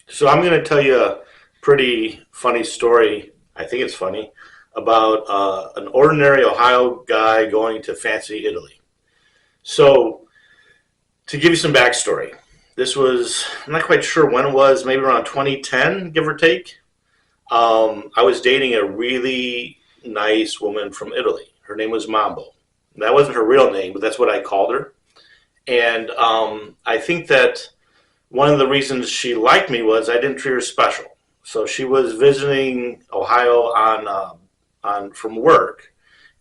So I'm going to tell you a pretty funny story. I think it's funny about an ordinary Ohio guy going to fancy Italy. So to give you some backstory, this was I'm not quite sure when it was, maybe around 2010, give or take. I was dating a really nice woman from Italy. Her name was Mambo. That wasn't her real name, but that's what I called her. And I think that one of the reasons she liked me was I didn't treat her special. So she was visiting Ohio on from work,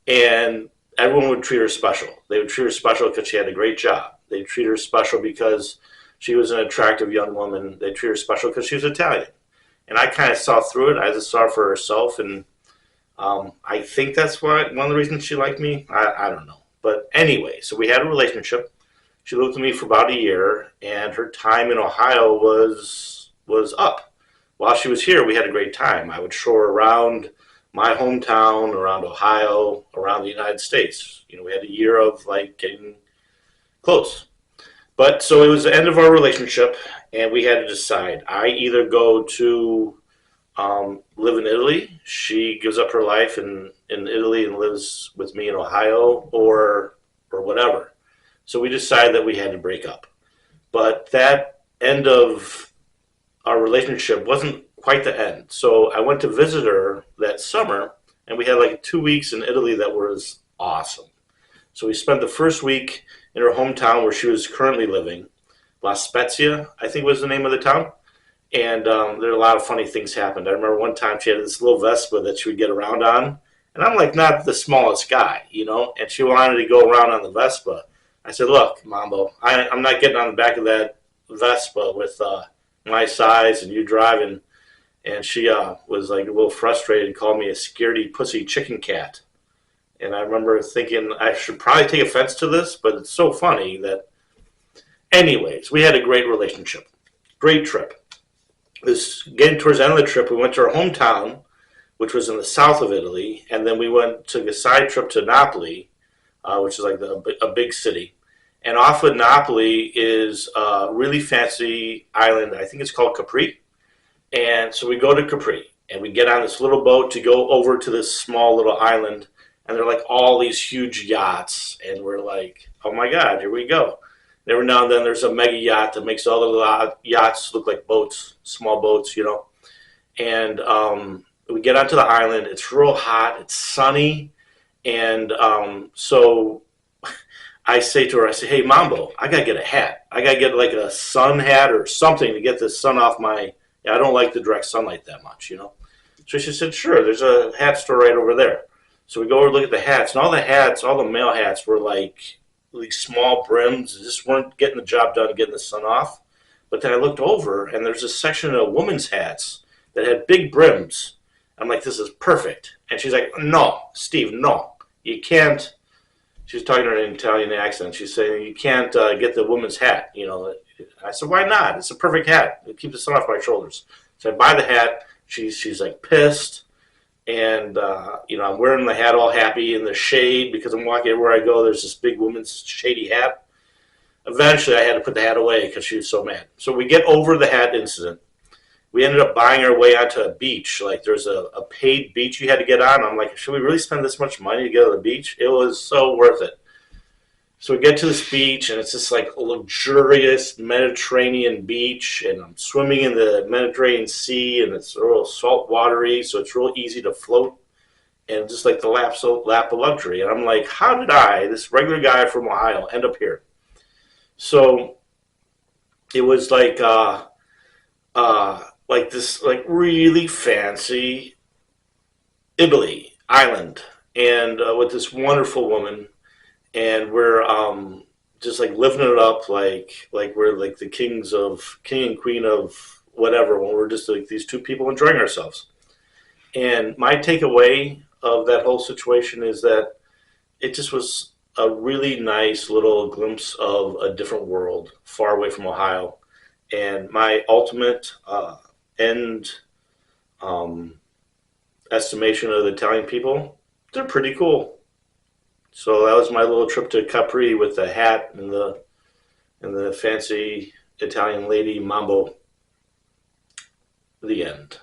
and everyone would treat her special. They would treat her special because she had a great job. They would treat her special because she was an attractive young woman. They treat her special because she was Italian. And I kind of saw through it. I just saw her for herself, and I think that's why one of the reasons she liked me. I don't know, but anyway, so we had a relationship. She lived with me for about a year, and her time in Ohio was up. While she was here, we had a great time. I would show her around my hometown, around Ohio, around the United States. You know, we had a year of like getting close. But so it was the end of our relationship, and we had to decide. I either go to live in Italy. She gives up her life in Italy and lives with me in Ohio, or whatever. So we decided that we had to break up. But that end of our relationship wasn't quite the end. So I went to visit her that summer, and we had like 2 weeks in Italy that was awesome. So we spent the first week in her hometown where she was currently living. La Spezia, I think was the name of the town. And there are a lot of funny things happened. I remember one time she had this little Vespa that she would get around on. And I'm like not the smallest guy, you know, and she wanted to go around on the Vespa. I said, look, Mambo, I'm not getting on the back of that Vespa with my size and you driving. And she was like a little frustrated and called me a scaredy pussy chicken cat. And I remember thinking I should probably take offense to this, but it's so funny that, anyways, we had a great relationship, great trip. This getting towards the end of the trip, we went to our hometown, which was in the south of Italy, and then we went took a side trip to Napoli, which is like a big city. And off of Napoli is a really fancy island. I think it's called Capri. And so we go to Capri and we get on this little boat to go over to this small little island. And they're like all these huge yachts. And we're like, oh my God, here we go. And every now and then there's a mega yacht that makes all the yachts look like boats, small boats, you know. And we get onto the island. It's real hot. It's sunny. And so I say to her, I say, hey, Mambo, I got to get a hat. I got to get like a sun hat or something to get the sun off my. Yeah, I don't like the direct sunlight that much, you know. So she said, sure, there's a hat store right over there. So we go over and look at the hats, and all the hats, all the male hats were like these small brims, just weren't getting the job done, getting the sun off. But then I looked over, and there's a section of women's hats that had big brims. I'm like, this is perfect. And she's like, no, Steve, no, you can't. She was talking to her in an Italian accent. She's saying, you can't get the woman's hat, you know. I said, why not? It's a perfect hat. It keeps the sun off my shoulders. So I buy the hat. She's like pissed. And, you know, I'm wearing the hat all happy in the shade because I'm walking everywhere I go. There's this big woman's shady hat. Eventually, I had to put the hat away because she was so mad. So we get over the hat incident. We ended up buying our way onto a beach. Like there's a paid beach you had to get on. I'm like, should we really spend this much money to get to the beach? It was so worth it. So we get to this beach, and it's this like luxurious Mediterranean beach, and I'm swimming in the Mediterranean Sea, and it's real salt watery, so it's real easy to float, and just like the lap of luxury. And I'm like, how did I, this regular guy from Ohio, end up here? So it was like this like really fancy Italy island, and with this wonderful woman, and we're just like living it up, like we're like the king and queen of whatever. When we're just like these two people enjoying ourselves. And my takeaway of that whole situation is that it just was a really nice little glimpse of a different world, far away from Ohio. And my ultimate end um, estimation of the Italian people, they're pretty cool. So that was my little trip to Capri with the hat and the fancy Italian lady Mambo. The end.